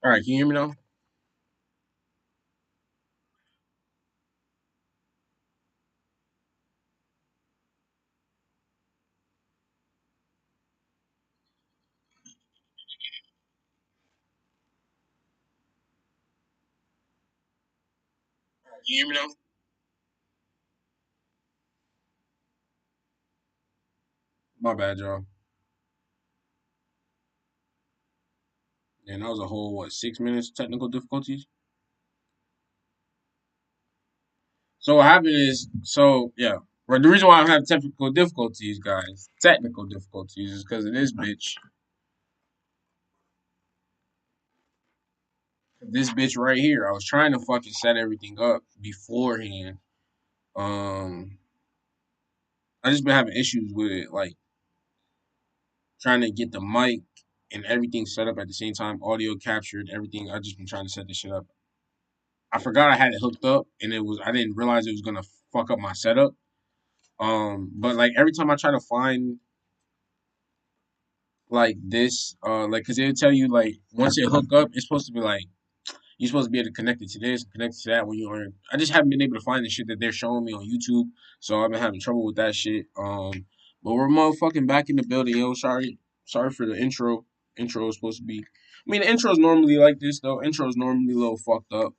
All right, can you hear me now? Can you hear me now? My bad, y'all. And that was a whole what 6 minutes technical difficulties. So what happened is, yeah. But the reason why I'm having technical difficulties, guys, technical difficulties, is because of this bitch. This bitch right here. I was trying to fucking set everything up beforehand. Um, I just been having issues with it, like trying to get the mic and everything set up at the same time, audio captured, everything. I just been trying to set this shit up. I forgot I had it hooked up, and I didn't realize it was gonna fuck up my setup. But like every time I try to find like this, like, cause it'll tell you like once it hook up, it's supposed to be like you're supposed to be able to connect it to this, connect it to that when you are. I just haven't been able to find the shit that they're showing me on YouTube, so I've been having trouble with that shit. But we're motherfucking back in the building, yo. Sorry for the intro. Intro is supposed to be. I mean, the intro is normally like this though. Intro is normally a little fucked up.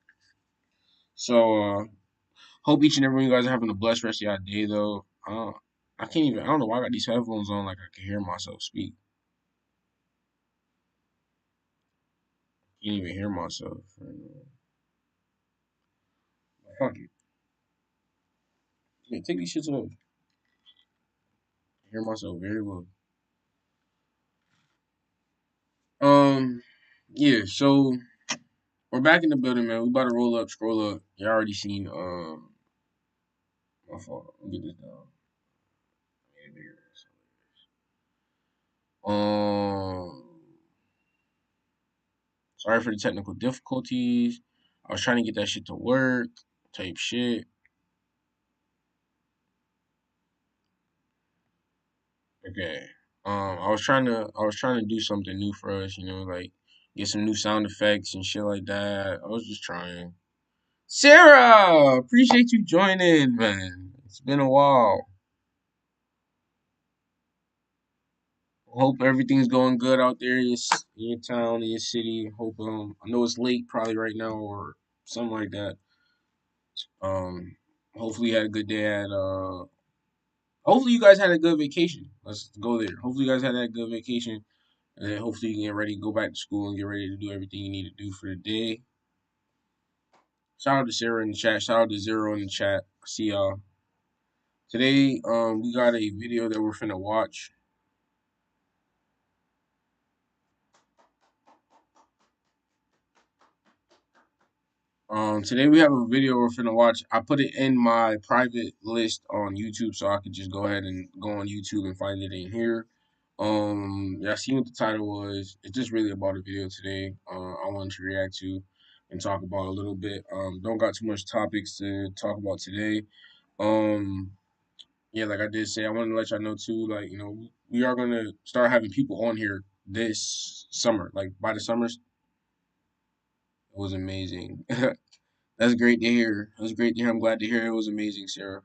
So hope each and every one of you guys are having a blessed rest of your day though. I can't even. I don't know why I got these headphones on like I can hear myself speak. Can't even hear myself. Fuck it. Yeah, take these shits off. I hear myself very well. Um, yeah. So we're back in the building, man. We about to roll up, scroll up. You already seen. My fault. Let me get this down. Made it bigger. Sorry for the technical difficulties. I was trying to get that shit to work. Type shit. Okay. I was trying to do something new for us, like get some new sound effects and shit like that. I was just trying. Sarah, appreciate you joining, man. It's been a while. Hope everything's going good out there in your town, in your city. Hope I know it's late probably right now or something like that. Um, hopefully you had a good day at hopefully you guys had a good vacation. Let's go there. Hopefully you guys had that good vacation. And then hopefully you can get ready to go back to school and get ready to do everything you need to do for the day. Shout out to Sarah in the chat. Shout out to Zero in the chat. See y'all. Today, we got a video that we're finna watch. Today we have a video we're finna watch. I put it in my private list on YouTube so I could just go ahead and go on YouTube and find it in here. Yeah, I seen what the title was. It's just really about a video today. I wanted to react to and talk about a little bit. Don't got too much topics to talk about today. Um, yeah, like I did say, I wanted to let y'all know too. Like we are gonna start having people on here this summer. Like by the summers, it was amazing. That's great to hear. That's great to hear. I'm glad to hear it was amazing, Sarah.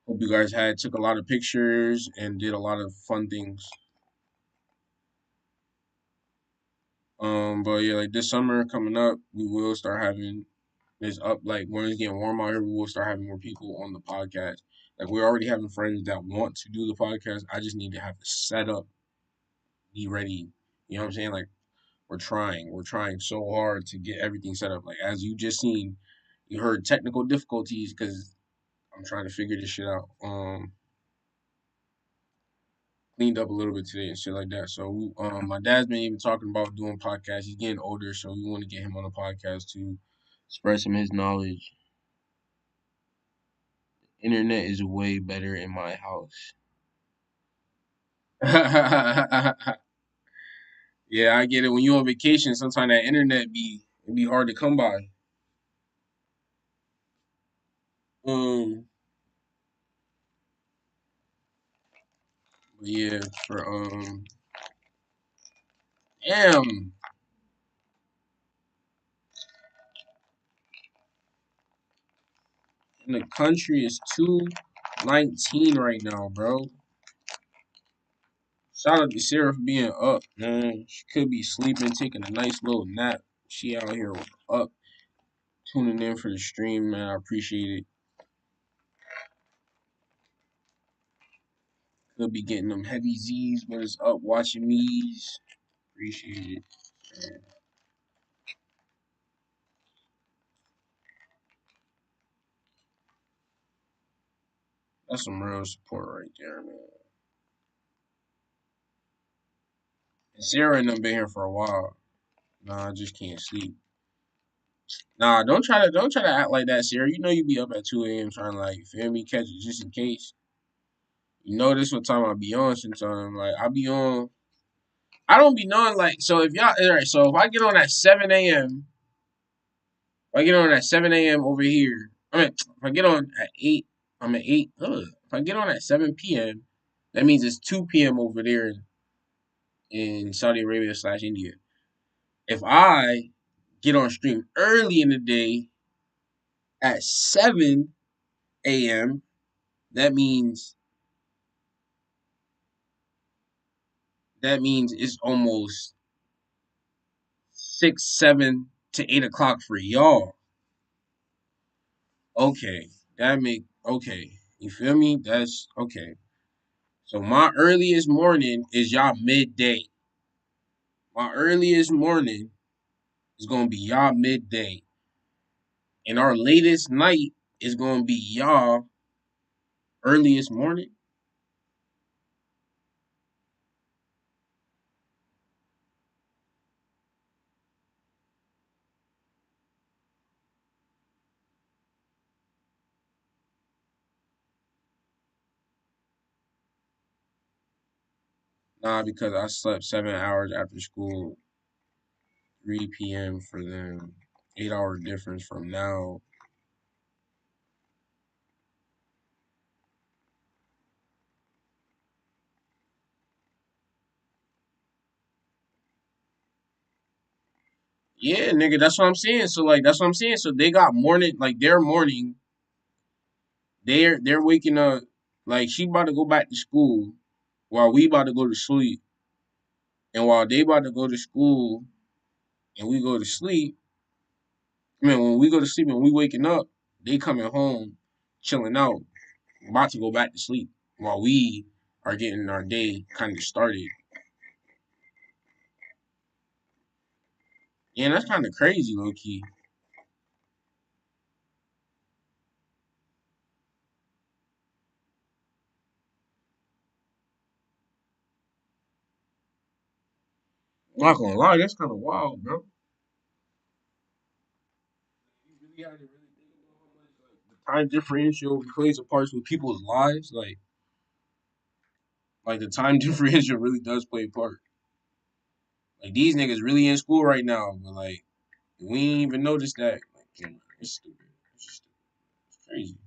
Hope you guys took a lot of pictures and did a lot of fun things. But yeah, like this summer coming up, we will start having this up. Like when it's getting warm out here, we will start having more people on the podcast. Like we're already having friends that want to do the podcast. I just need to have the setup be ready. You know what I'm saying? Like we're trying so hard to get everything set up. Like as you just seen, you heard technical difficulties because I'm trying to figure this shit out. Cleaned up a little bit today and shit like that. So, my dad's been even talking about doing podcasts. He's getting older, so we want to get him on a podcast to spread some of his knowledge. Internet is way better in my house. Yeah, I get it. When you're on vacation, sometimes that internet be hard to come by. Um, but yeah, for damn, in the country is 219 right now, bro. Shout out to Sarah for being up, man. She could be sleeping, taking a nice little nap. She out here up, tuning in for the stream, man. I appreciate it. Could be getting them heavy Z's, but it's up watching me's. Appreciate it. Man. That's some real support right there, man. And Sarah and them been here for a while. Nah, I just can't sleep. Nah, don't try to act like that, Sarah. You know you be up at 2 a.m. trying to like feel me, catch it just in case. You know this what time I be on sometimes. Like I be on I don't be knowing like so if y'all alright, so if I get on at 7 a.m. If I get on at 7 a.m. over here, I mean if I get on at 8, I'm at 8. If I get on at 7 p.m., that means it's 2 p.m. over there in Saudi Arabia slash India. If I get on stream early in the day at 7 a.m., that means it's almost 6, 7 to 8 o'clock for y'all. Okay, okay. You feel me? That's okay. So my earliest morning is y'all midday. My earliest morning is gonna be y'all midday, and our latest night is gonna be y'all earliest morning. Nah, because I slept 7 hours after school, 3 p.m. for them, 8 hour difference from now. Yeah, nigga, that's what I'm saying. So like, that's what I'm saying. So they got morning, like their morning. They're waking up. Like she about to go back to school, while we about to go to sleep, and while they about to go to school and we go to sleep. I mean, when we go to sleep and we waking up, they coming home, chilling out, about to go back to sleep, while we are getting our day kind of started. Yeah, that's kind of crazy, low key. I'm not gonna lie, that's kind of wild, bro. You really have to really think about how much like the time differential plays a part with people's lives. Like the time differential really does play a part. Like these niggas really in school right now, but like we ain't even noticed that. Like, yeah, man, it's stupid. It's just stupid. It's crazy.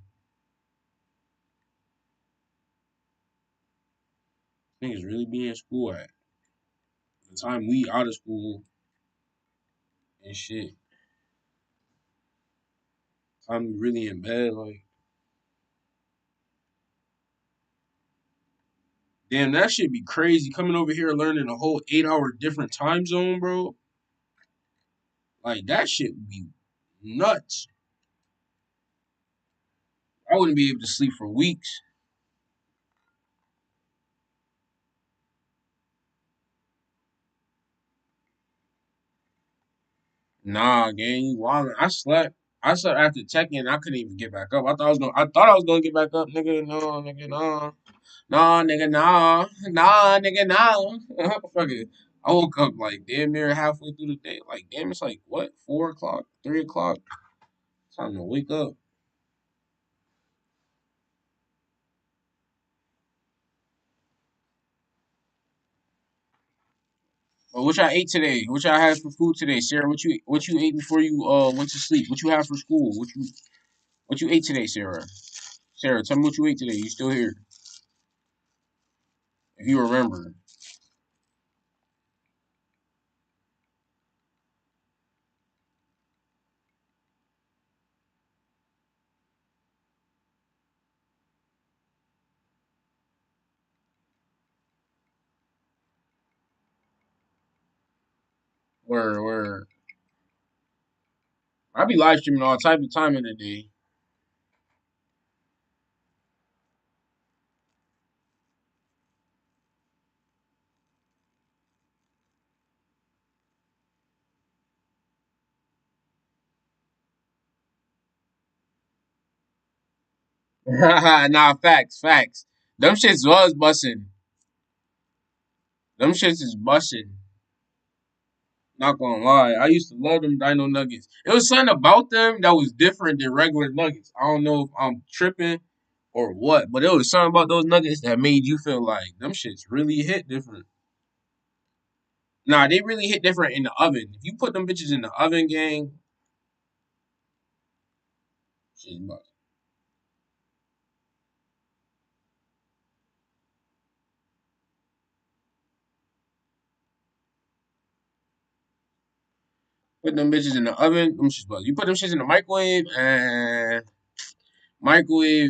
Niggas really be in school at the time we out of school and shit. I'm really in bed. Like, damn, that shit be crazy. Coming over here learning a whole 8 hour different time zone, bro. Like that shit would be nuts. I wouldn't be able to sleep for weeks. Nah, gang, you wildin'. I slept after checking. I couldn't even get back up. I thought I was gonna get back up, nigga. No, nigga, no. Nah, nigga, nah. Nah, nigga, nah. Fuck it. I woke up like damn near halfway through the day. Like, damn, it's like what, 4 o'clock, 3 o'clock? Time to wake up. But what y'all ate today? What y'all had for food today, Sarah? What you ate before you went to sleep? What you had for school? What you ate today, Sarah? Sarah, tell me what you ate today. You still here? If you remember. where I be live streaming all type of time in the day. Nah, facts. Them shits was busting. Them shits is busting. Not gonna lie, I used to love them Dino Nuggets. It was something about them that was different than regular Nuggets. I don't know if I'm tripping or what, but it was something about those Nuggets that made you feel like them shits really hit different. Nah, they really hit different in the oven. If you put them bitches in the oven, gang, shit's busting. Put them bitches in the oven, them shit's busting. You put them shits in the microwave and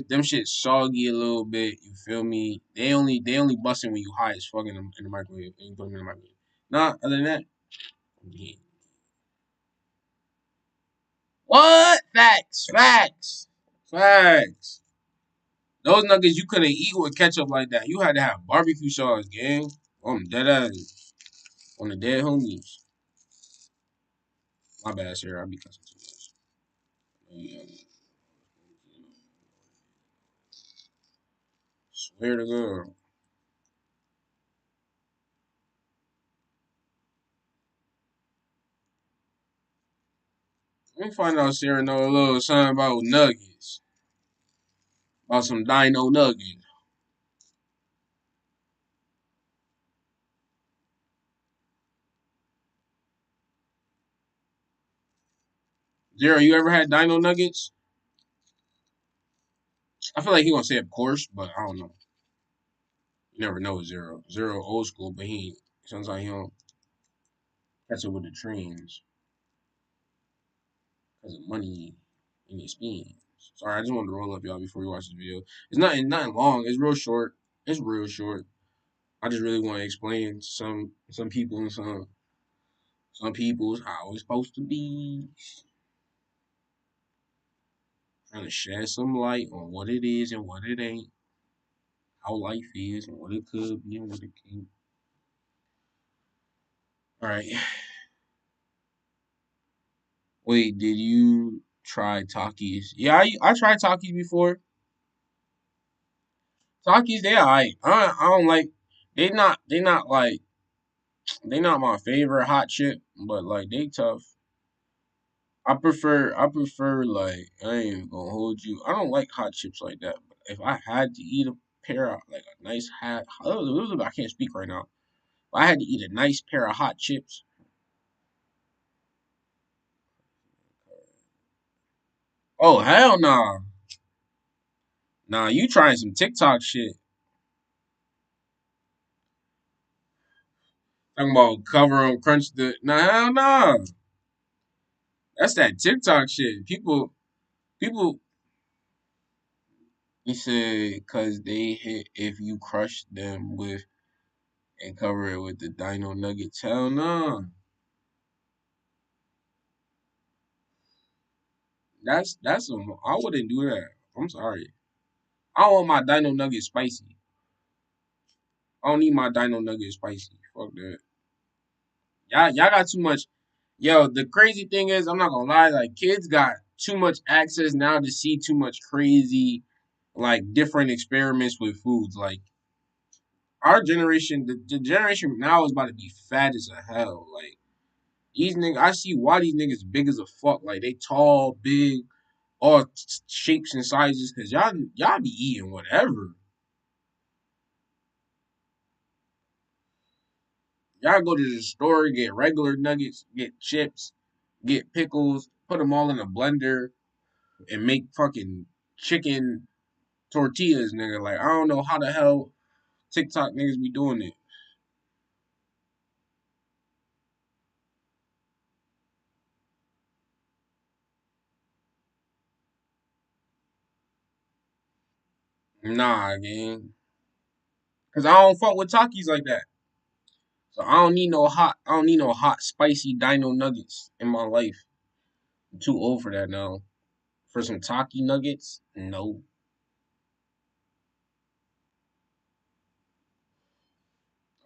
them shit soggy a little bit. You feel me? They only busting when you high as fuck in the microwave and you put them in the microwave. Nah, other than that, yeah. What? Facts. Those nuggets you couldn't eat with ketchup like that. You had to have barbecue sauce, gang. Dead ass on the dead homies. My bad, sir. I be cussing too much. Yeah, swear to God. Let me find out Sarah know a little something about nuggets. About some dino nuggets. Zero, you ever had dino nuggets? I feel like he gonna say of course, but I don't know. You never know with Zero. Zero old school, but he sounds like he don't catch up with the trends because of money and experience. Sorry, I just wanted to roll up y'all before we watch this video. It's nothing long. It's real short. It's real short. I just really want to explain to some people and some people's how it's supposed to be. Trying to shed some light on what it is and what it ain't, how life is and what it could be and what it can't. All right. Wait, did you try Takis? Yeah, I tried Takis before. Takis, they alright. I don't like. They not my favorite hot chip, but like they tough. I prefer like I ain't even gonna hold you. I don't like hot chips like that. But if I had to eat a pair of like a nice hot, I can't speak right now. If I had to eat a nice pair of hot chips. Oh hell no, nah. You trying some TikTok shit? Talking about cover 'em, crunch the. Nah, hell no. That's that TikTok shit. People. He said, cause they hit if you crush them with and cover it with the Dino Nuggets. Hell no. That's I wouldn't do that. I'm sorry. I don't want my Dino Nuggets spicy. I don't need my Dino Nuggets spicy. Fuck that. Y'all got too much. Yo, the crazy thing is, I'm not gonna lie. Like kids got too much access now to see too much crazy, like different experiments with foods. Like our generation, the generation now is about to be fat as a hell. Like these niggas, I see why these niggas big as a fuck. Like they tall, big, all shapes and sizes. Cause y'all be eating whatever. Y'all go to the store, get regular nuggets, get chips, get pickles, put them all in a blender, and make fucking chicken tortillas, nigga. Like I don't know how the hell TikTok niggas be doing it. Nah, gang. Cause I don't fuck with Takis like that. So I don't need no hot, spicy dino nuggets in my life. I'm too old for that now. For some Taki nuggets, no.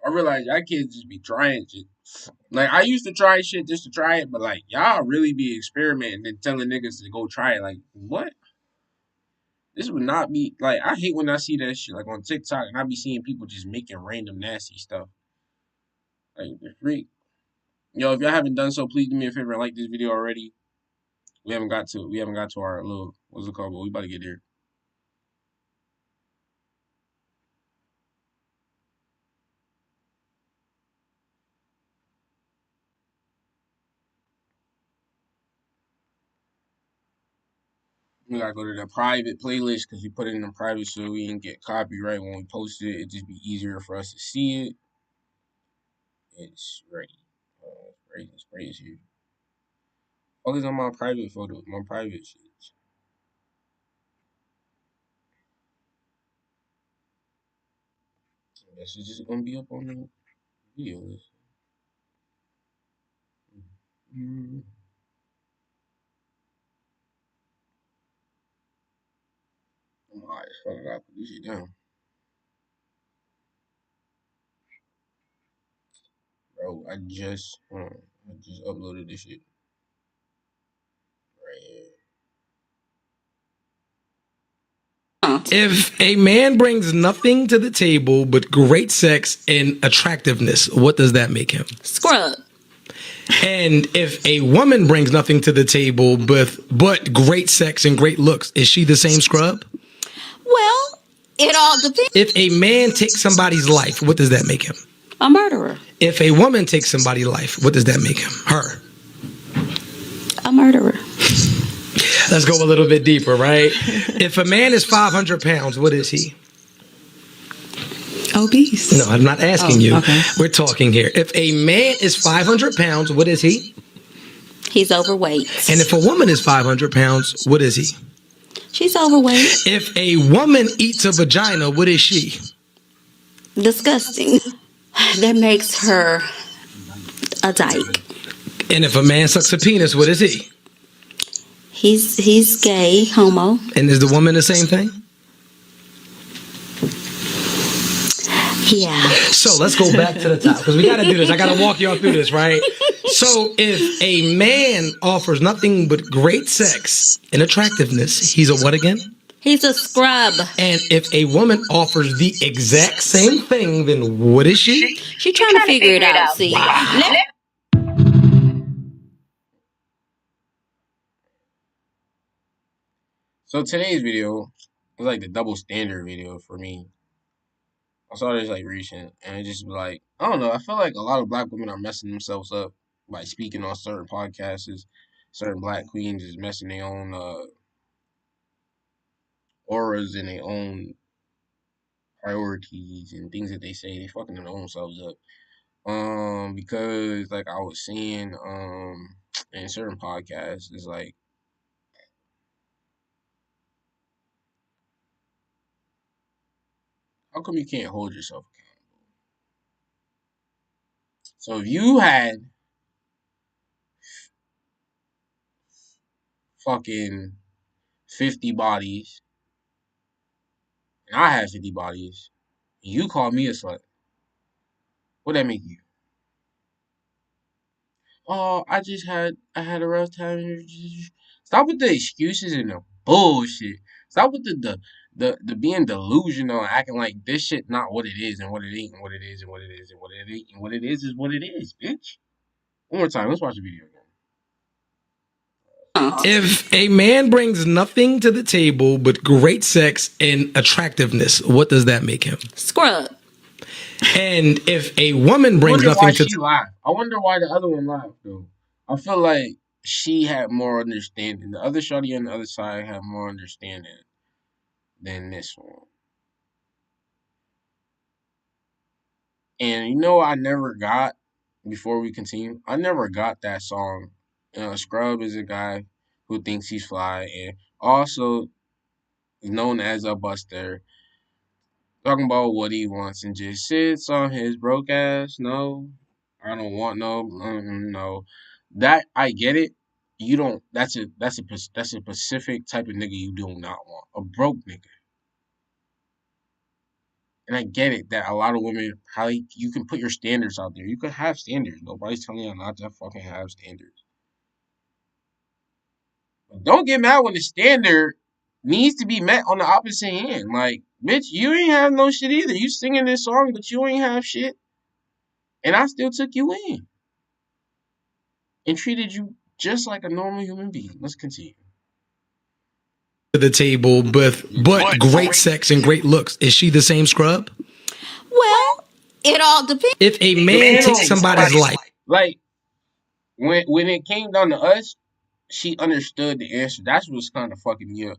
I realize y'all kids just be trying shit. Like I used to try shit just to try it, but like y'all really be experimenting and telling niggas to go try it. Like what? This would not be like I hate when I see that shit like on TikTok and I be seeing people just making random nasty stuff. Like the freak. Yo, if y'all haven't done so, please do me a favor and like this video already. We haven't got to our little what's it called, but we about to get there. We gotta go to the private playlist because we put it in the private so we didn't get copyright when we post it. It'd just be easier for us to see it. It's ready. It's right here. Focus on my private photos, my private shit. This is just gonna be up on the video list. Mm-hmm. Alright, fuck, I gotta put this shit down. Bro, I just uploaded this shit right here. If a man brings nothing to the table but great sex and attractiveness, what does that make him? Scrub. And if a woman brings nothing to the table but great sex and great looks, is she the same scrub? Well, it all depends. If a man takes somebody's life, what does that make him? A murderer. If a woman takes somebody's life, what does that make him? Her. A murderer. Let's go a little bit deeper, right? If a man is 500 pounds, what is he? Obese. No, I'm not asking you. Okay. We're talking here. If a man is 500 pounds, what is he? He's overweight. And if a woman is 500 pounds, what is he? She's overweight. If a woman eats a vagina, what is she? Disgusting. That makes her a dyke. And if a man sucks a penis, what is he? He's gay, homo. And is the woman the same thing? Yeah. So let's go back to the top because we got to do this. I got to walk y'all through this, right? So if a man offers nothing but great sex and attractiveness, he's a what again? He's a scrub. And if a woman offers the exact same thing, then what is she? She's trying to figure it out. See. Wow. So today's video was like the double standard video for me. I saw this like recent, and it just like I don't know. I feel like a lot of black women are messing themselves up by speaking on certain podcasts. Certain black queens is messing their own auras and their own priorities and things that they say. They fucking their own selves up. Because like I was seeing in certain podcasts, it's like how come you can't hold yourself accountable? So if you had fucking 50 bodies and I had 50 bodies, and you call me a slut, what that make you? Oh, I had a rough time. Stop with the excuses and the bullshit. Stop with the being delusional and acting like this shit not what it is and what it ain't and what it is and what it is and what it ain't and what it is what it is, bitch. One more time, let's watch the video again. If a man brings nothing to the table but great sex and attractiveness, what does that make him? Scrub. And if a woman brings nothing to she laughed. I wonder why the other one laughed though. I feel like she had more understanding. The other shorty on the other side had more understanding than this one. And you know, I never got before we continue. I never got that song. Scrub is a guy who thinks he's fly and also is known as a buster. Talking about what he wants and just sits on his broke ass. No, I don't want no. That I get it. You don't. That's a specific type of nigga you do not want. A broke nigga. And I get it that a lot of women probably you can put your standards out there. You can have standards. Nobody's telling you not to fucking have standards. But don't get mad when the standard needs to be met on the opposite hand. Like, bitch, you ain't have no shit either. You singing this song, but you ain't have shit. And I still took you in and treated you just like a normal human being. Let's continue. To the table but great sex and great looks. Is she the same scrub? Well, it all depends. If a man takes somebody's life, Like when it came down to us, she understood the answer. That's what's kind of fucking me up.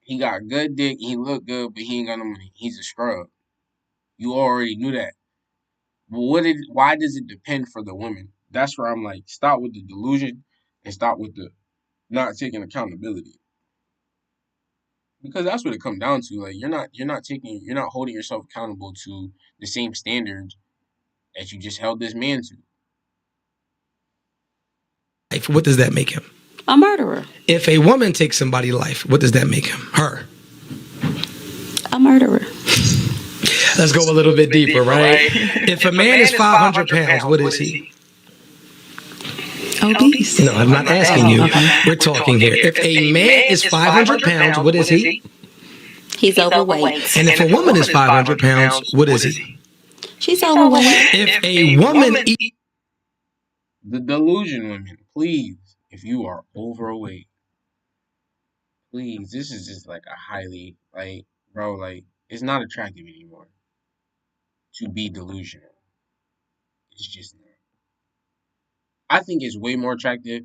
He got good dick, he looked good, but he ain't got no money. He's a scrub. You already knew that. But why does it depend for the women? That's where I'm like, stop with the delusion and stop with the not taking accountability. Because that's what it comes down to. Like you're not holding yourself accountable to the same standards that you just held this man to. what does that make him? A murderer. If a woman takes somebody's life, what does that make him? Her. A murderer. Let's go a little bit deeper, right? If a man is 500 pounds, what is he? Obese. No, I'm not asking you. We're talking here. If a man is 500 pounds, what is he? He's overweight. And if a woman is 500 pounds, what is he? She's overweight. If a woman eats The delusion women, please, if you are overweight, please, this is just like a highly like bro, like it's not attractive anymore to be delusional. It's just not. I think it's way more attractive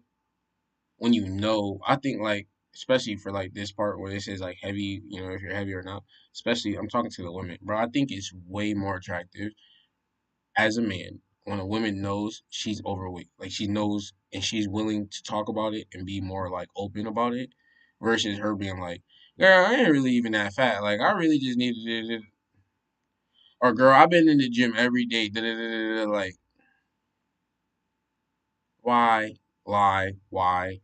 when you know. I think like especially for like this part where it says like heavy, if you're heavy or not. Especially I'm talking to the women, bro. I think it's way more attractive as a man when a woman knows she's overweight, like she knows and she's willing to talk about it and be more like open about it, versus her being like, "Girl, I ain't really even that fat. Like I really just need to," or "Girl, I've been in the gym every day." Da, da, da, da, da. Like, why lie? Why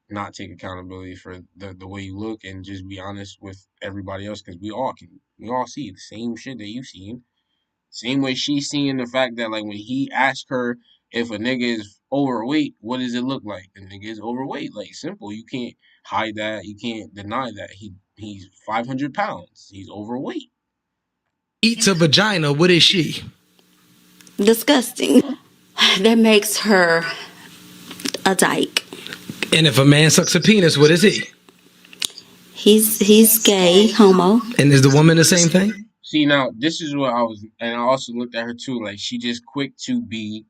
not take accountability for the way you look and just be honest with everybody else? Because we all see the same shit that you seen. Same way she's seeing the fact that like when he asked her if a nigga is overweight, what does it look like? The nigga is overweight. Like simple. You can't hide that. You can't deny that. He's 500 pounds. He's overweight. a vagina, what is she? Disgusting. That makes her a dyke. And if a man sucks a penis, what is he? He's gay, homo. And is the woman the same thing? See now, this is what I was, and I also looked at her too. Like she just quick to be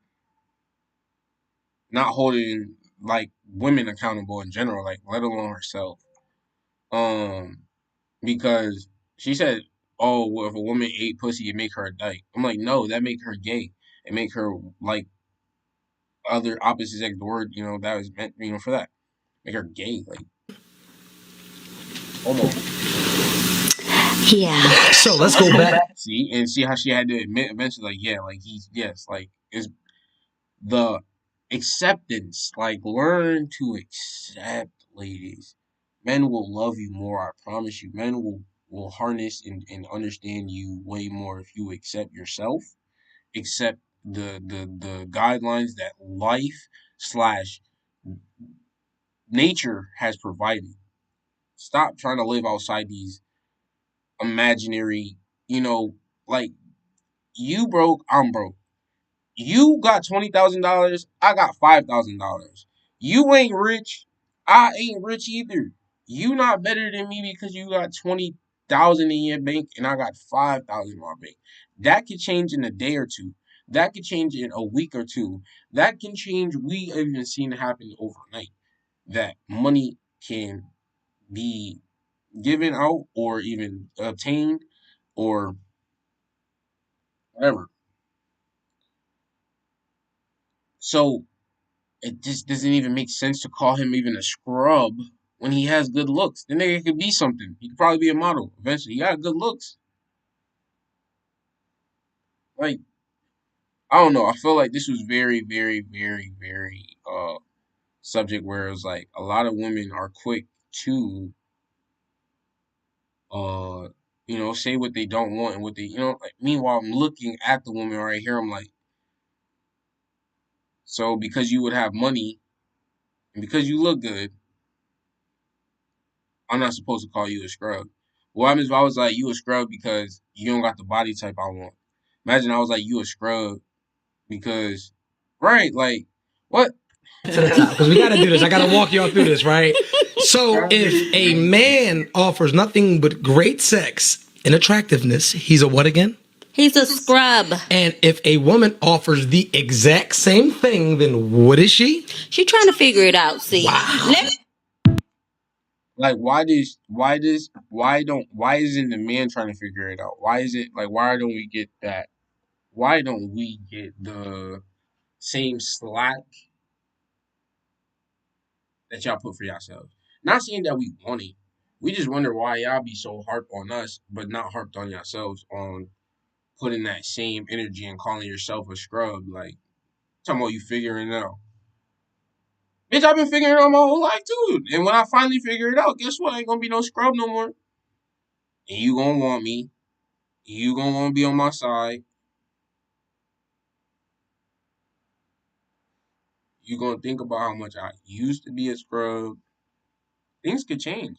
not holding like women accountable in general, like let alone herself. Um, because she said, "Oh, well, if a woman ate pussy, it make her a dyke." I'm like, no, that make her gay. It make her like other opposite sex. The word, that was meant, for that. Make her gay, like homo. Yeah. So let's go back. See, and see how she had to admit eventually, like, yeah, like he's yes, like is the acceptance. Like, learn to accept, ladies. Men will love you more. I promise you. Men will harness and understand you way more if you accept yourself, accept the guidelines that life slash nature has provided. Stop trying to live outside these imaginary, you know, like you broke, I'm broke. You got $20,000, I got $5,000. You ain't rich, I ain't rich either. You not better than me because you got 20,000 in your bank and I got 5,000 in my bank. That could change in a day or two. That could change in a week or two. That can change. We have even seen it happen overnight. That money can be given out or even obtained or whatever. So it just doesn't even make sense to call him even a scrub when he has good looks. The nigga could be something. He could probably be a model eventually. He got good looks. Like I don't know. I feel like this was very, very, very, very subject where it was like a lot of women are quick to uh say what they don't want and what they like meanwhile I'm looking at the woman right here, I'm like, so because you would have money and because you look good, I'm not supposed to call you a scrub. What happens if I was like you a scrub because you don't got the body type I want? Imagine I was like you a scrub because right, like what? To the top because we got to do this. I got to walk y'all through this, right? So, if a man offers nothing but great sex and attractiveness, he's a what again? He's a scrub. And if a woman offers the exact same thing, then what is she? She trying to figure it out. See, Wow. Like why isn't the man trying to figure it out? Why is it like why don't we get that? Why don't we get the same slack that y'all put for yourselves? Not saying that we want it. We just wonder why y'all be so harped on us, but not harped on yourselves on putting that same energy and calling yourself a scrub. Like talking about you figuring it out. Bitch, I've been figuring it out my whole life too. And when I finally figure it out, guess what? I ain't gonna be no scrub no more. And you gonna want me. You gonna want to be on my side. You gonna think about how much I used to be a scrub. Things could change.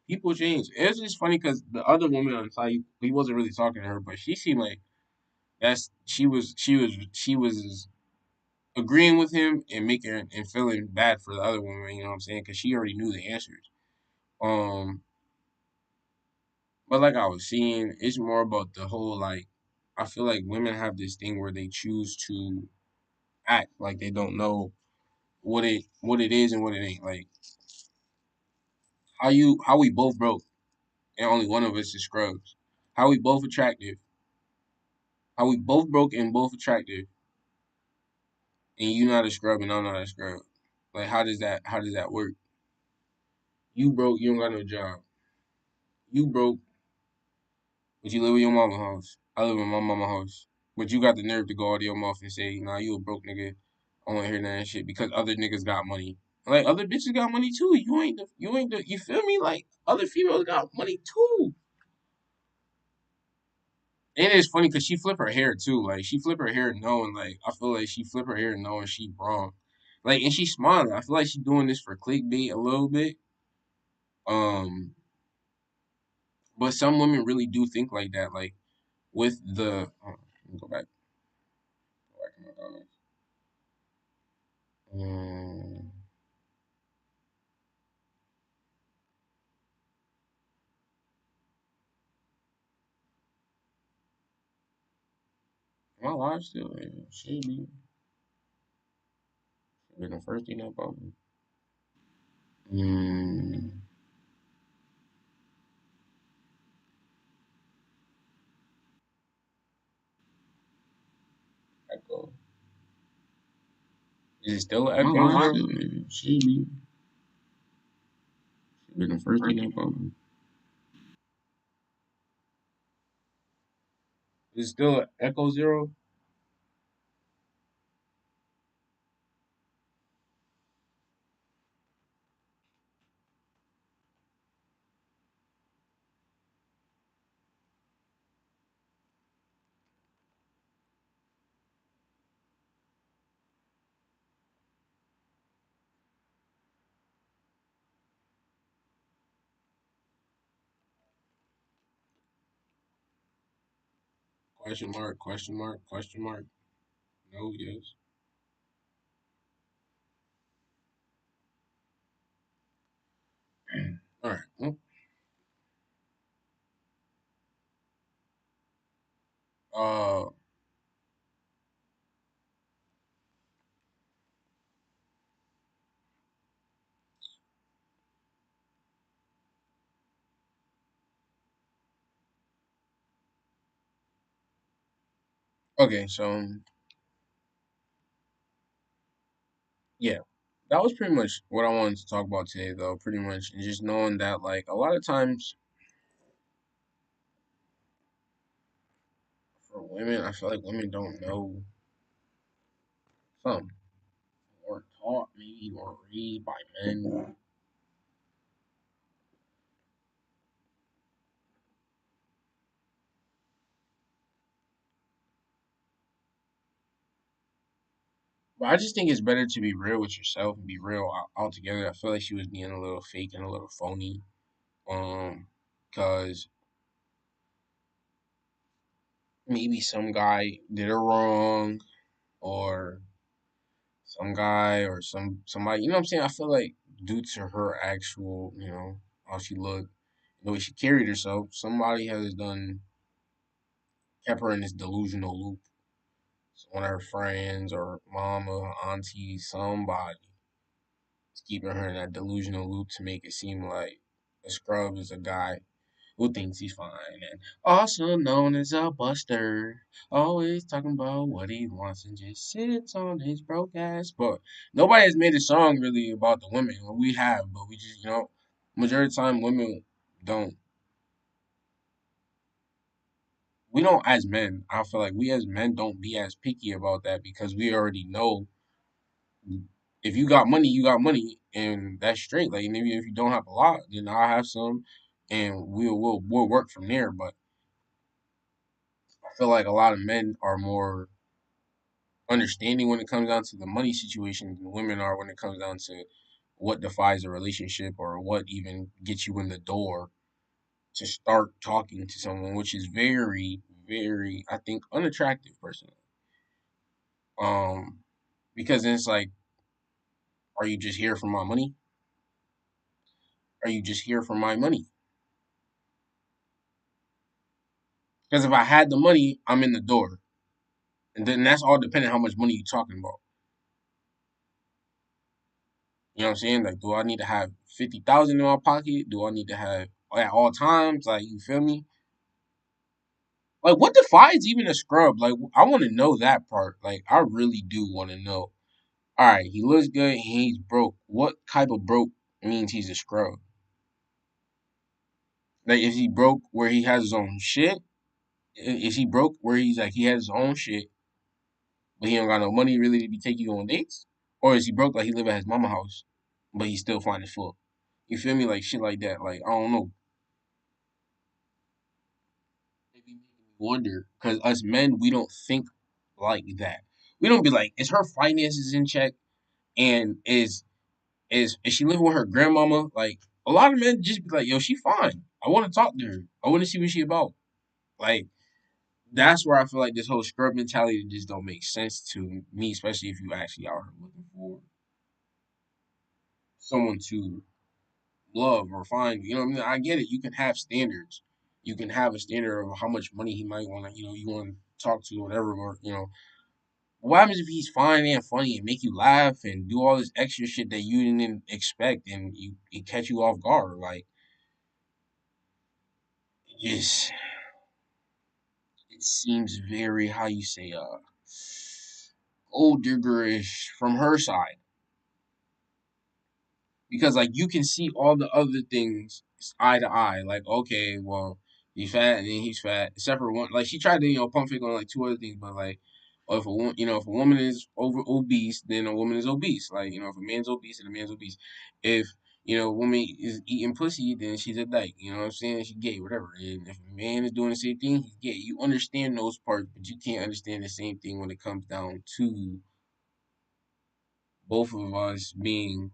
People change. It's just funny because the other woman on the side, he wasn't really talking to her, but she seemed like she was agreeing with him and making and feeling bad for the other woman. You know what I'm saying? Because she already knew the answers. Um, but like I was saying, it's more about the whole like. I feel like women have this thing where they choose to act like they don't know what it is and what it ain't. Like how we both broke and only one of us is scrubs. How we both attractive. How we both broke and both attractive, and you not a scrub and I'm not a scrub. Like how does that work? You broke, you don't got no job. You broke, but you live in your mama house. I live in my mama house. But you got the nerve to go out of your mouth and say, nah, you a broke nigga. I don't wanna hear that shit because other niggas got money. Like other bitches got money too. You feel me? Like other females got money too. And it's funny because she flip her hair too. Like she flip her hair knowing like I feel like she flip her hair knowing she wrong. Like and she smiling. I feel like she's doing this for clickbait a little bit. Um, but some women really do think like that. Like with the let me go back to my comments. Um, my live still should be the first thing up on me. Mm, echo. Is it still My echo live zero? still Should be the first thing up on me. Is it still echo zero? Question mark, question mark, question mark. No, yes. All right. Well, uh, okay. So yeah, that was pretty much what I wanted to talk about today, though. Pretty much just knowing that, like, a lot of times For women, I feel like women don't know some or taught maybe or raised by men. But I just think it's better to be real with yourself and be real altogether. I feel like she was being a little fake and a little phony. Because maybe some guy did her wrong, or some guy or somebody. You know what I'm saying? I feel like due to her actual, how she looked, the way she carried herself, somebody has done kept her in this delusional loop. So one of her friends or mama, auntie, somebody is keeping her in that delusional loop to make it seem like a scrub is a guy who thinks he's fine and also known as a buster. Always talking about what he wants and just sits on his broke ass. But nobody has made a song really about the women. Well, we have, but we just, majority of the time women don't. We don't as men. I feel like we as men don't be as picky about that because we already know if you got money, you got money, and that's straight. Like maybe if you don't have a lot, then I'll have some, and we'll work from there. But I feel like a lot of men are more understanding when it comes down to the money situation than women are when it comes down to what defies a relationship or what even gets you in the door to start talking to someone, which is very, very, I think, unattractive personally. Um, because it's like, are you just here for my money? Are you just here for my money? Because if I had the money, I'm in the door, and then that's all depending on how much money you're talking about. You know what I'm saying? Like, do I need to have 50,000 in my pocket? Do I need to have at all times? Like, you feel me? Like, what defines even a scrub? Like, I want to know that part. Like, I really do want to know. All right, he looks good and he's broke. What type of broke means he's a scrub? Like, is he broke where he has his own shit? Is he broke where he's like he has his own shit, but he don't got no money really to be taking you on dates? Or is he broke like he live at his mama house, but he still find it full? You feel me? Like shit like that. Like I don't know. It be making me wonder because us men we don't think like that. We don't be like, is her finances in check? And is she living with her grandmama? Like a lot of men just be like, yo, she fine. I want to talk to her. I want to see what she about. Like that's where I feel like this whole scrub mentality just don't make sense to me, especially if you actually are looking for someone to love or find. You know what I mean? I get it. You can have standards. You can have a standard of how much money he might want to, you want to talk to or whatever. Or what happens if he's fine and funny and make you laugh and do all this extra shit that you didn't expect and it catch you off guard? Like, just it seems very how you say gold diggerish from her side because like you can see all the other things eye to eye. Like, okay, well, he's fat and then he's fat. Except for one, like she tried to pump fake on like two other things, but like, if a woman, if a woman is over obese, then a woman is obese. Like, if a man's obese, then a man's obese. If a woman is eating pussy, then she's a dyke. You know what I'm saying? She's gay, whatever. And if a man is doing the same thing, he's gay. You understand those parts, but you can't understand the same thing when it comes down to both of us being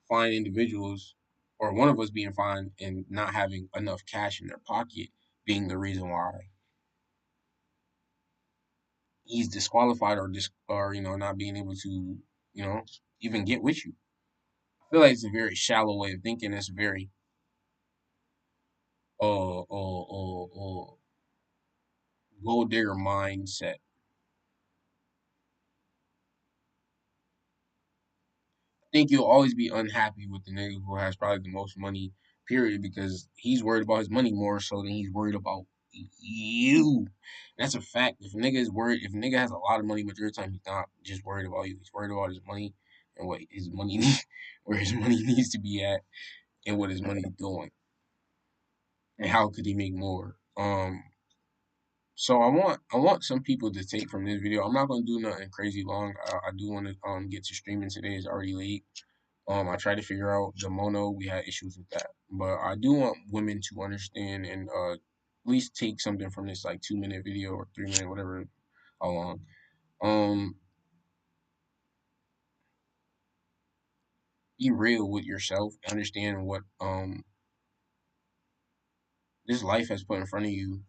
fine individuals or one of us being fine and not having enough cash in their pocket being the reason why he's disqualified or not being able to even get with you. I feel like it's a very shallow way of thinking. It's a very gold digger mindset. Think you'll always be unhappy with the nigga who has probably the most money, period, because he's worried about his money more so than he's worried about you. That's a fact. If a nigga has a lot of money, majority of the time he's not just worried about you. He's worried about his money and what his money where his money needs to be at and what his money's doing and how could he make more. So I want some people to take from this video. I'm not gonna do nothing crazy long. I do want to get to streaming today. It's already late. I tried to figure out the mono. We had issues with that, but I do want women to understand and at least take something from this like 2 minute video or 3 minute, whatever, how long. Um, be real with yourself. Understand what this life has put in front of you.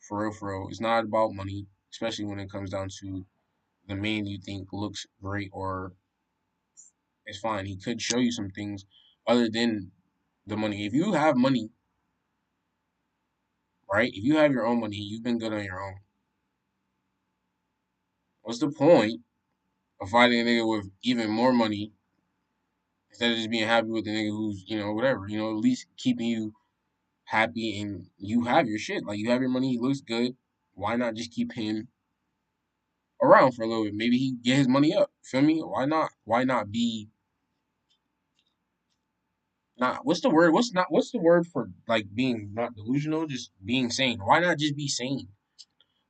For real, for real. It's not about money, especially when it comes down to the man you think looks great or is fine. He could show you some things other than the money. If you have money, right? If you have your own money, you've been good on your own. What's the point of finding a nigga with even more money instead of just being happy with the nigga who's, whatever, at least keeping you happy and you have your shit. Like you have your money, he looks good. Why not just keep him around for a little bit? Maybe he get his money up. Feel me? Why not? Why not be not what's the word? What's the word for like being not delusional? Just being sane. Why not just be sane?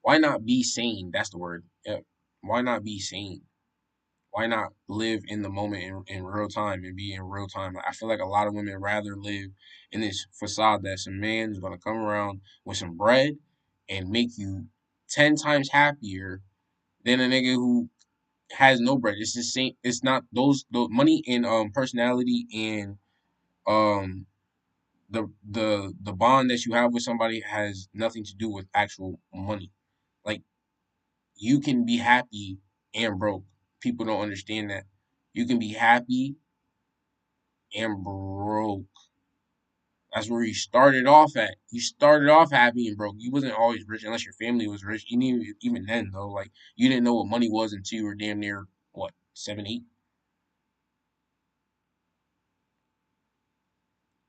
Why not be sane? That's the word. Yeah. Why not be sane? Why not live in the moment in real time and be in real time? Like, I feel like a lot of women rather live in this facade that some man is gonna come around with some bread and make you 10 times happier than a nigga who has no bread. It's the same. It's not those money and personality and um the bond that you have with somebody has nothing to do with actual money. Like you can be happy and broke. People don't understand that. You can be happy and broke. That's where you started off at. You started off happy and broke. You wasn't always rich unless your family was rich. Even then though, like you didn't know what money was until you were damn near what 7, 8.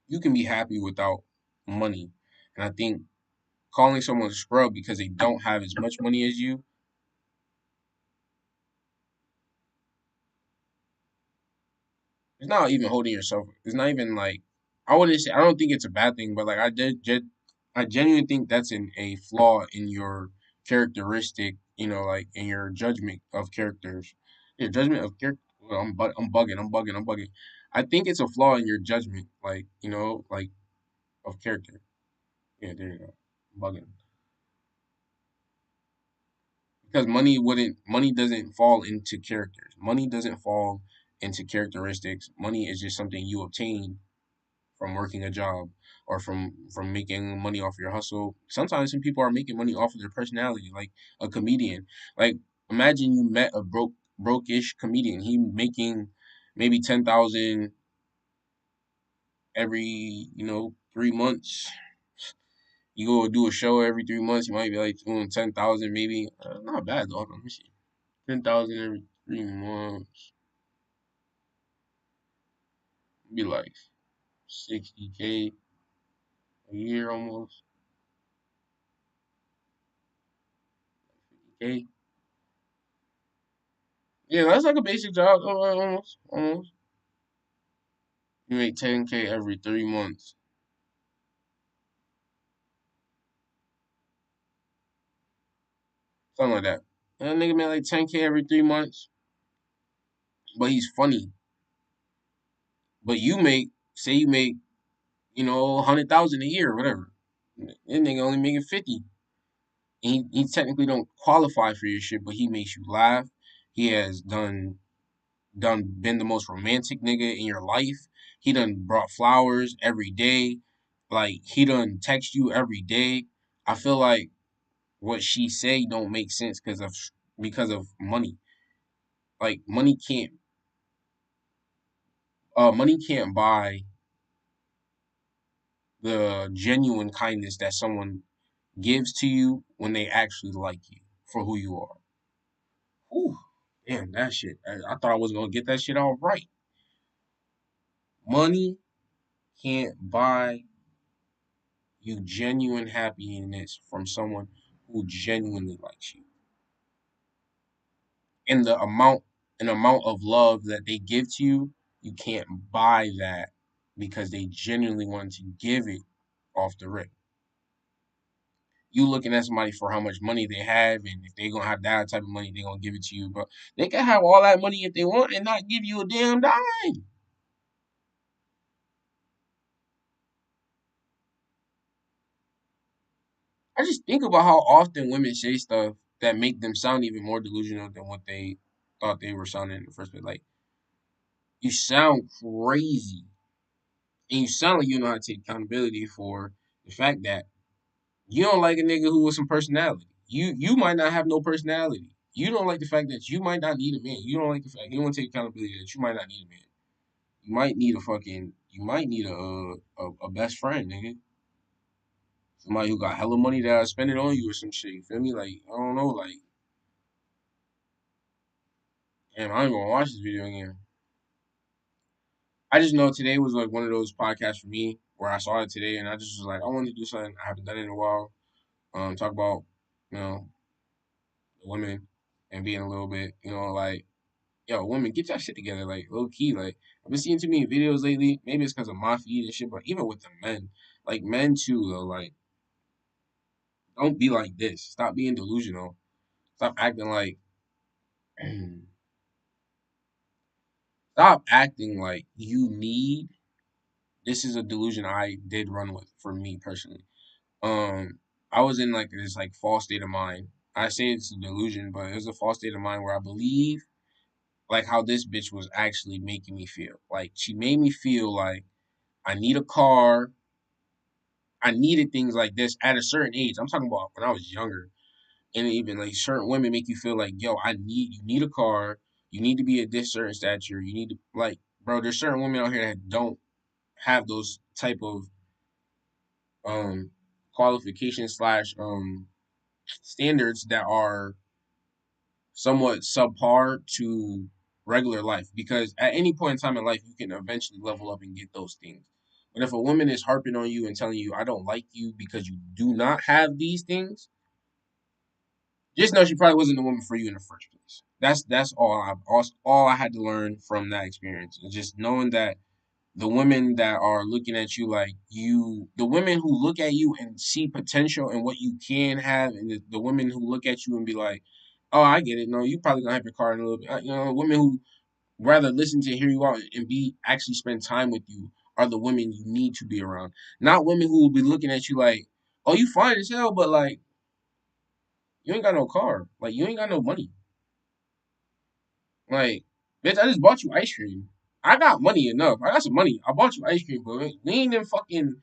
You can be happy without money, and I think calling someone a scrub because they don't have as much money as you, it's not even holding yourself. It's not even like I wouldn't say I don't think it's a bad thing, but like I genuinely think that's a flaw in your characteristic. Like in your judgment of characters, your judgment of character. Well, I'm bugging. I'm bugging. I'm bugging. I think it's a flaw in your judgment, like like of character. Yeah, there you go. I'm bugging because money doesn't fall into characters. Money doesn't fall into characteristics. Money is just something you obtain from working a job or from making money off your hustle. Sometimes some people are making money off of their personality, like a comedian. Like imagine you met a broke-ish comedian. He making maybe 10,000 every 3 months. You go do a show every 3 months, you might be like doing 10,000 maybe. Not bad though. Let me see. 10,000 every 3 months. Be like 60K a year almost. 50K. Yeah, that's like a basic job. Almost, almost. You make 10K every 3 months, something like that. And that nigga made like 10K every 3 months, but he's funny. But say you make, 100,000 a year or whatever. That nigga only making 50. He technically don't qualify for your shit, but he makes you laugh. He has been the most romantic nigga in your life. He done brought flowers every day. Like he done text you every day. I feel like what she say don't make sense because of money. Like money can't buy the genuine kindness that someone gives to you when they actually like you for who you are. Whew, damn that shit. I thought I was gonna get that shit all right. Money can't buy you genuine happiness from someone who genuinely likes you. And the amount of love that they give to you, you can't buy that because they genuinely want to give it off the rip. you looking at somebody for how much money they have, and if they gonna have that type of money, they gonna give it to you. But they can have all that money if they want and not give you a damn dime. I just think about how often women say stuff that make them sound even more delusional than what they thought they were sounding in the first place. Like, you sound crazy, and you sound like you know how to take accountability for the fact that you don't like a nigga who with some personality. You might not have no personality. You don't like the fact that you might not need a man. You don't like the fact you don't want to take accountability that you might not need a man. You might need a fucking. You might need a best friend, nigga. Somebody who got hella money that spend it on you or some shit. You feel me? Like I don't know. Like damn, I ain't gonna watch this video again. I just know today was like one of those podcasts for me where I saw it today and I just was like, I want to do something I haven't done in a while. Talk about you know women and being a little bit like yo women get your shit together like low key like I've been seeing too many videos lately. Maybe it's because of my feed and shit, but even with the men, like men too though, like don't be like this. Stop being delusional. Stop acting like stop acting like you need. This is a delusion I did run with for me personally. Um, I was in like this like false state of mind. I say it's a delusion, but it was a false state of mind where I believe like how this bitch was actually making me feel. Like she made me feel like I need a car. I needed things like this at a certain age. I'm talking about when I was younger. And even like certain women make you feel like, yo, you need a car. You need to be at this certain stature. You need to like, bro, there's certain women out here that don't have those type of um qualifications slash standards that are somewhat subpar to regular life because at any point in time in life you can eventually level up and get those things. But if a woman is harping on you and telling you I don't like you because you do not have these things, just know she probably wasn't the woman for you in the first place. That's all I had to learn from that experience. Just knowing that the women that are looking at you like the women who look at you and see potential in what you can have, and the women who look at you and be like, "Oh, I get it. No, you probably gonna have your car in a little bit." Women who rather listen to hear you out and be actually spend time with you are the women you need to be around. Not women who will be looking at you like, "Oh, you fine as hell," but like you ain't got no car, like you ain't got no money. Like, bitch, I just bought you ice cream. I got money enough. I got some money. I bought you ice cream, but we ain't in motherfucking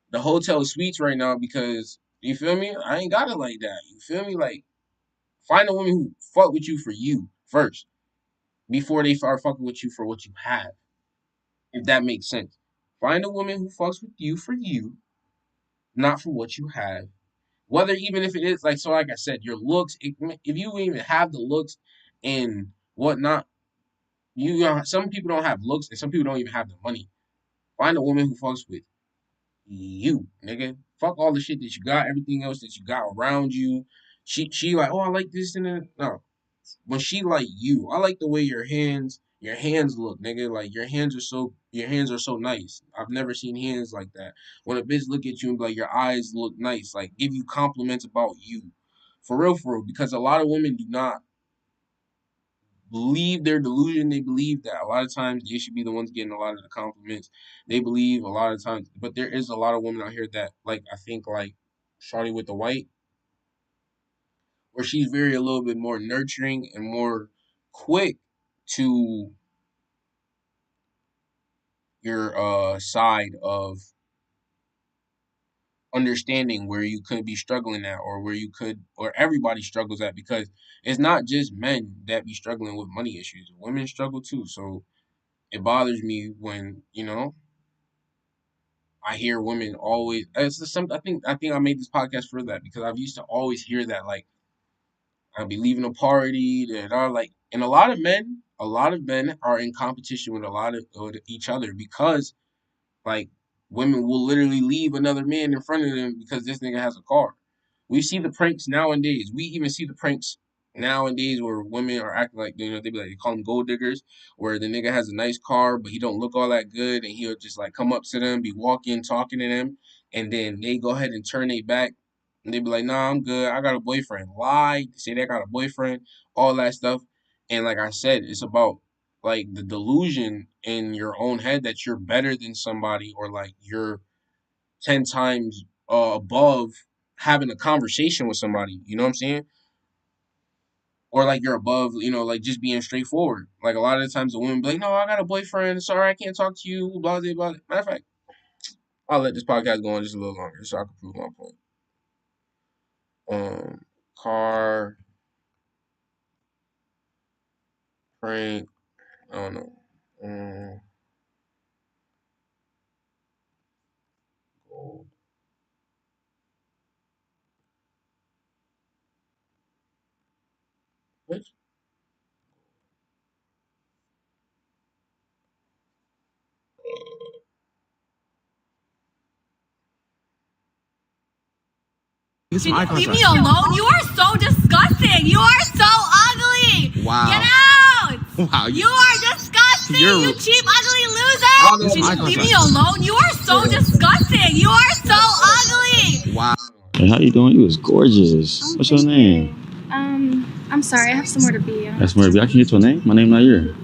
the hotel suites right now because you feel me? I ain't got it like that. You feel me? Like, find a woman who fuck with you for you first before they start fucking with you for what you have. If that makes sense. Find a woman who fucks with you for you, not for what you have. Whether even if it is like so, like I said, your looks. If you even have the looks and whatnot, some people don't have looks and some people don't even have the money. Find a woman who fucks with you, nigga. Fuck all the shit that you got, everything else that you got around you. She like, oh, I like this and that. No, when she like you, I like the way your hands look, nigga. Like your hands are so nice. I've never seen hands like that. When a bitch look at you and be like your eyes look nice, like give you compliments about you, for real. Because a lot of women do not believe their delusion. They believe that a lot of times they should be the ones getting a lot of the compliments. They believe a lot of times, but there is a lot of women out here that like I think like Shawty with the white, where she's very a little bit more nurturing and more quick to your side of understanding where you could be struggling at or where you could or everybody struggles at because it's not just men that be struggling with money issues. Women struggle too. So it bothers me when, I hear women always it's just something I think I made this podcast for that because I've used to always hear that like I'll be leaving a party that are like and a lot of men are in competition with a lot of with each other because like women will literally leave another man in front of them because this nigga has a car. We see the pranks nowadays. We even see the pranks nowadays where women are acting like, they be like, they call them gold diggers, where the nigga has a nice car but he don't look all that good, and he'll just like come up to them, be walking, talking to them, and then they go ahead and turn their back, and they be like, nah, I'm good, I got a boyfriend. Lie, say they got a boyfriend, all that stuff. And like I said, it's about like the delusion in your own head that you're better than somebody, or like you're 10 times above having a conversation with somebody, you know what I'm saying? Or like you're above, like just being straightforward. Like a lot of the times the women be like, no, I got a boyfriend. Sorry, I can't talk to you. Blah, blah, blah. Matter of fact, I'll let this podcast go on just a little longer so I can prove my point. Car, prank, I don't know. Gold. Bitch. Some eye Leave contact. me alone. You are so disgusting. You are so ugly. Wow. Get out. Wow. You are disgusting. You're- You cheap, ugly I don't know loser. if Leave me alone. You are so disgusting. You are so ugly. Wow. Hey, how you doing? You was gorgeous. What's your name? I'm sorry, I have somewhere to be. That's Murphy. I can get your name. My name Nair.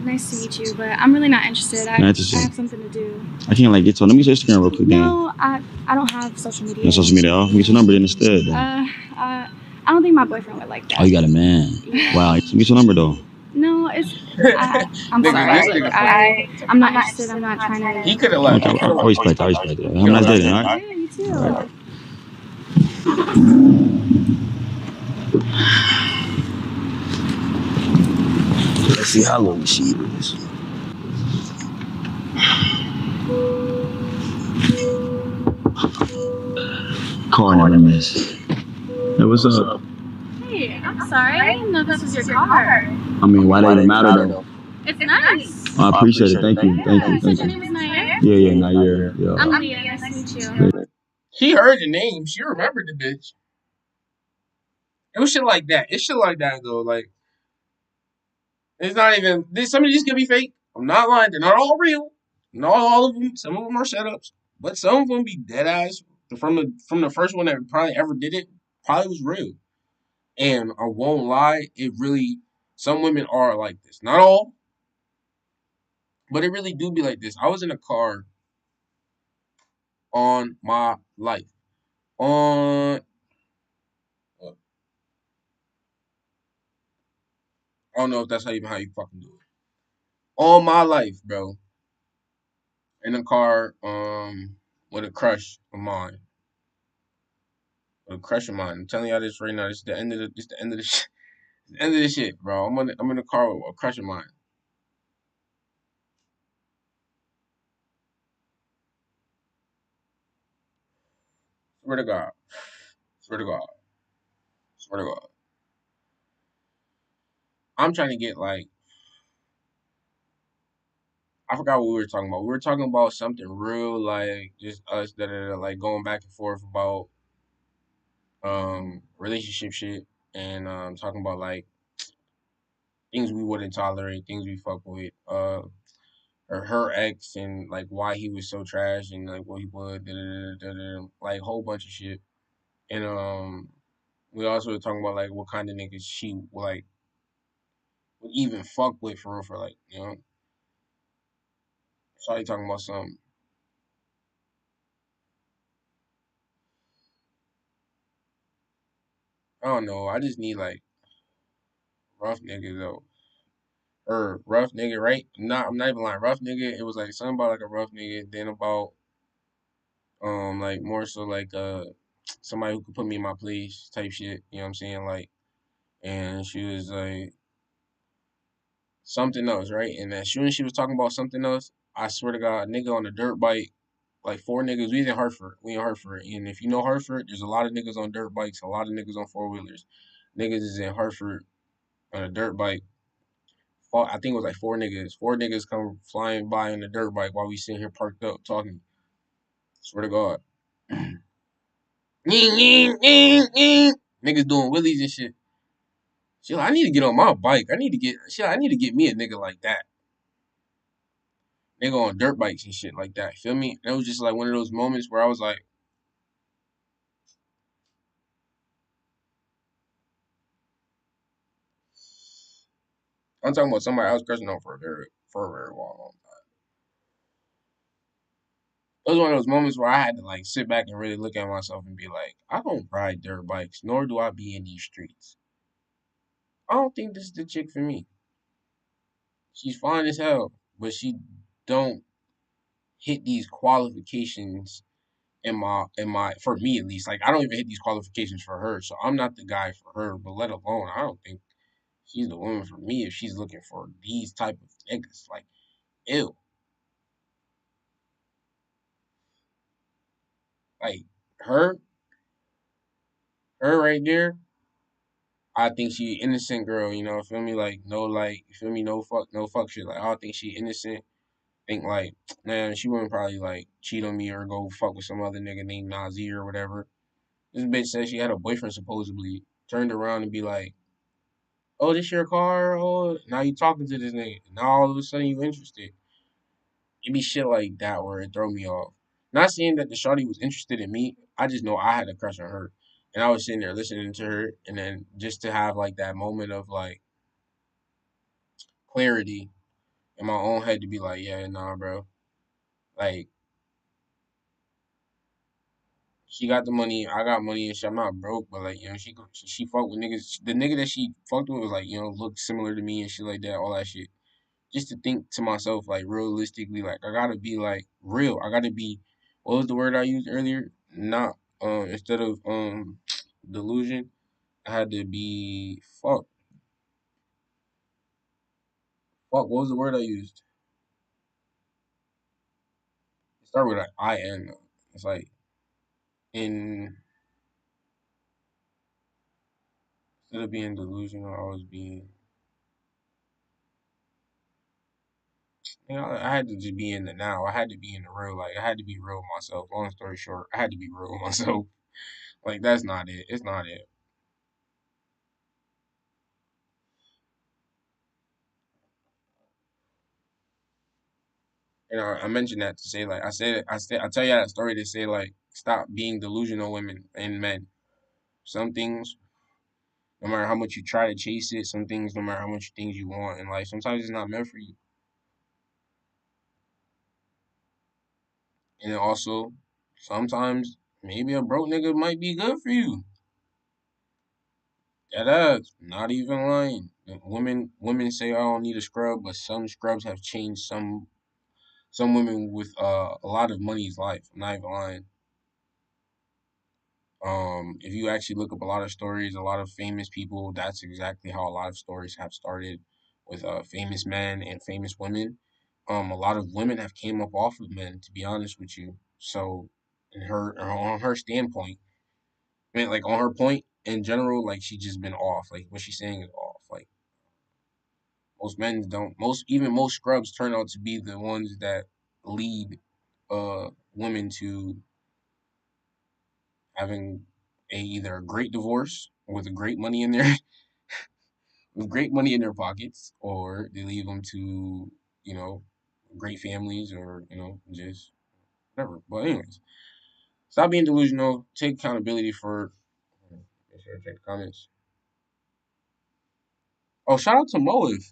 Nice to meet you, but I'm really not interested. I Not interested. I have something to do. I can't like get to. Let me get your Instagram real quick, then. No, I don't have social media. No social media off. Let me get your number then instead. Then. I don't think my boyfriend would like that. Oh, you got a man. Wow. Let me get your number though. No, I'm Nigga, sorry. this nigga- I'm not interested. I'm not trying to. He could have left. Okay, I respect that. I respect that. Have a nice day, then. All right. Yeah, you too. Let's see how long she is. Car number, miss. Hey, what's up? Hey, I'm sorry. I didn't know this was your car. I mean, why that even matter though? It's nice. I appreciate it. Thank you. Thank you. You said Thank your you. name was Nair? Yeah, Nair. Yeah. I'm Leah. Nice to meet you. She heard the name. She remembered the bitch. It was shit like that. It's shit like that, though. Like, it's not even. Some of these could be fake. I'm not lying. They're not all real. Not all of them. Some of them are setups. But some of them be dead ass. From the first one that probably ever did it, probably was real. And I won't lie, it really, some women are like this. Not all, but it really do be like this. I was in a car on my life. On, I don't know if that's how you fucking do it. On my life, bro. In a car, with a crush of mine. With a crush of mine. I'm telling y'all this right now. This is the end of the shit. The end of the shit, bro. I'm in a car with a crush of mine. Swear to God. Swear to God. Swear to God. I'm trying to get like, I forgot what we were talking about. We were talking about something real, like just us that are like going back and forth about relationship shit, and talking about like things we wouldn't tolerate, things we fuck with, or her ex, and like why he was so trash, and like what he would, like whole bunch of shit. And we also were talking about like what kind of niggas she would even fuck with for real, for like, Sorry, talking about something. I don't know. I just need like rough niggas though. Or rough nigga, right? I'm not even lying. Rough nigga. It was like something about like a rough nigga. Then about like more so like somebody who could put me in my place type shit. You know what I'm saying? Like, and she was like something else, right? And as soon as she was talking about something else, I swear to God, nigga on a dirt bike, like four niggas. We in Hartford. We in Hartford. And if you know Hartford, there's a lot of niggas on dirt bikes, a lot of niggas on four wheelers. Niggas is in Hartford on a dirt bike. I think it was like four niggas. Four niggas come flying by on the dirt bike while we sitting here parked up talking. Swear to God. Niggas doing willies and shit. She like, I need to get on my bike. I need to get me a nigga like that. Nigga on dirt bikes and shit like that. Feel me? That was just like one of those moments where I was like, I'm talking about somebody I was crushing on for a very long time. It was one of those moments where I had to like sit back and really look at myself and be like, I don't ride dirt bikes, nor do I be in these streets. I don't think this is the chick for me. She's fine as hell, but she don't hit these qualifications in my for me at least. Like I don't even hit these qualifications for her, so I'm not the guy for her. But let alone, I don't think she's the woman for me if she's looking for these type of niggas. Like, ew. Like her, her right there. I think she innocent girl. You know, feel me? Like, you feel me? No fuck shit. Like, I don't think she innocent. Think like, man, she wouldn't probably like cheat on me or go fuck with some other nigga named Nazir or whatever. This bitch said she had a boyfriend supposedly. Turned around and be like, "Oh, this your car? Oh, now you talking to this nigga? Now all of a sudden you interested?" It be shit like that where it throw me off. Not saying that the shawty was interested in me. I just know I had a crush on her, and I was sitting there listening to her, and then just to have like that moment of like clarity in my own head to be like, yeah, nah, bro. Like she got the money, I got money, and shit. I'm not broke, but like she fucked with niggas. The nigga that she fucked with was like looked similar to me and shit like that, all that shit. Just to think to myself like realistically, like I gotta be like real. I gotta be what was the word I used earlier? Not instead of delusion, I had to be fuck. What was the word I used? It started with like I N. It's like in instead of being delusional, I was being. I had to just be in the now. I had to be in the real. Like I had to be real with myself. Long story short, I had to be real with myself. Like that's not it. It's not it. I mentioned that to say like I tell you that story to say like stop being delusional women and men. Some things, no matter how much you try to chase it, some things, no matter how much things you want in life, sometimes it's not meant for you. And then also, sometimes maybe a broke nigga might be good for you. That ass, not even lying. Women say I don't need a scrub, but some scrubs have changed some women with a lot of money's life. I'm not even lying. If you actually look up a lot of stories, a lot of famous people, that's exactly how a lot of stories have started with famous men and famous women. A lot of women have came up off of men, to be honest with you. So, in her on her standpoint, I mean, like on her point in general, like she just been off. Like what she's saying is off. Like most men don't. Most scrubs turn out to be the ones that lead women to having either a great divorce with a great money in their with great money in their pockets, or they leave them to you know great families, or just whatever. But anyways, stop being delusional. Take accountability for. Make sure I check the comments. Oh, shout out to Motive.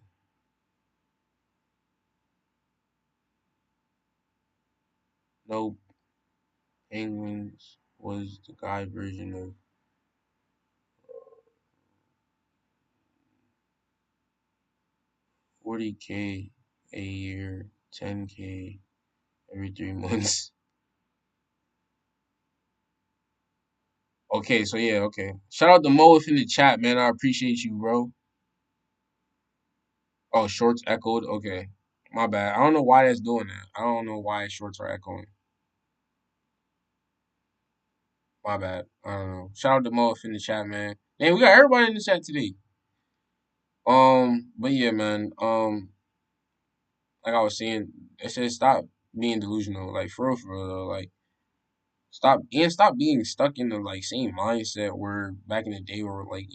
No, Penguins was the guy version of 40K a year, 10K every 3 months. Okay, so yeah, okay. Shout out to Motive in the chat, man. I appreciate you, bro. Oh, shorts echoed. Okay, my bad. I don't know why that's doing that. I don't know why shorts are echoing. My bad. I don't know. Shout out to Motive in the chat, man. Man, we got everybody in the chat today. But yeah, man. Like I was saying, it says stop being delusional. Like for real, though. Like stop being stuck in the like same mindset where back in the day where like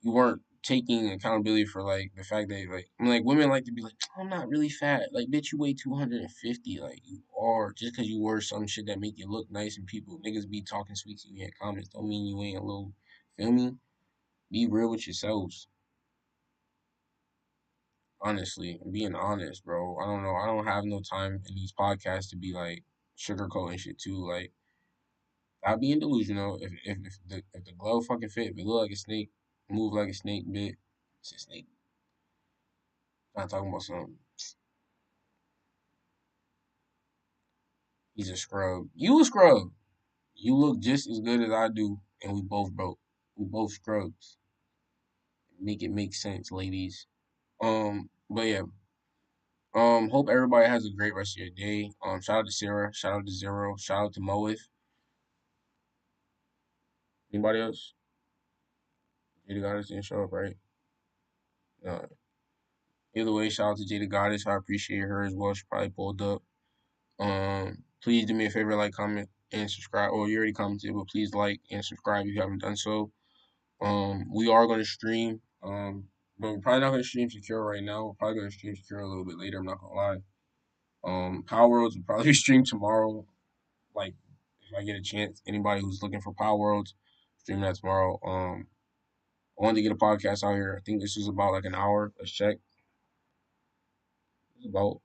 you weren't taking accountability for like the fact that like I'm like women like to be like I'm not really fat like bitch you weigh 250 like you are just because you wear some shit that make you look nice and people niggas be talking sweet to you in comments don't mean you ain't a little feel me be real with yourselves honestly I'm being honest bro I don't know I don't have no time in these podcasts to be like sugarcoating shit too like stop being delusional if the glove fucking fit if it look like a snake move like a snake bit it's a snake not talking about something. He's a scrub. You a scrub. You look just as good as I do, and we both broke. We both scrubs. Make it make sense, ladies. But yeah. Hope everybody has a great rest of your day. Shout out to Sarah. Shout out to Zero. Shout out to Moeth. Anybody else? Jada Goddess didn't show up, right? Uh, Either way, shout out to Jada Goddess. I appreciate her as well. She probably pulled up. Please do me a favor, like, comment, and subscribe. Or you already commented, but please like and subscribe if you haven't done so. We are going to stream. But we're probably not going to stream secure right now. We're probably going to stream secure a little bit later. I'm not gonna lie. Power Worlds will probably stream tomorrow. Like if I get a chance, anybody who's looking for Power Worlds, stream that tomorrow. I wanted to get a podcast out here. I think this is about like an hour. Let's check. It's about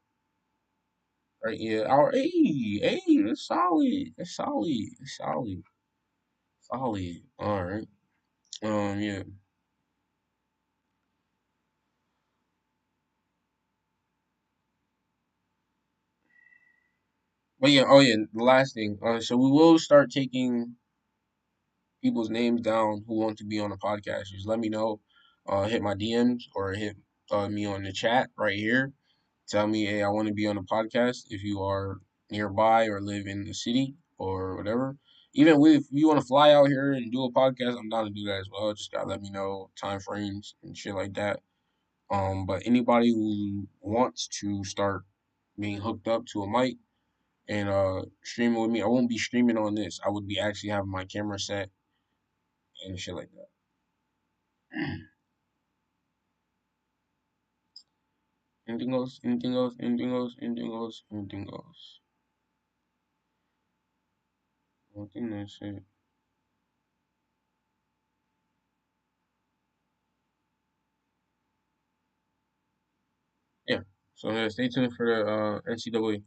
right here. Hour. Hey, it's solid. It's solid. It's solid. Solid. All right. Yeah. But yeah. Oh yeah. The last thing. So we will start taking people's names down who want to be on the podcast. Just let me know. Hit my DMs or hit me on the chat right here. Tell me, hey, I want to be on the podcast if you are nearby or live in the city or whatever. Even if you want to fly out here and do a podcast, I'm down to do that as well. Just gotta let me know time frames and shit like that. But anybody who wants to start being hooked up to a mic and streaming with me, I won't be streaming on this. I would be actually having my camera set and shit like that. Anything else? Anything else? Anything else? Anything else? Anything else? I think that's it. Yeah. So yeah, stay tuned for the NCAA.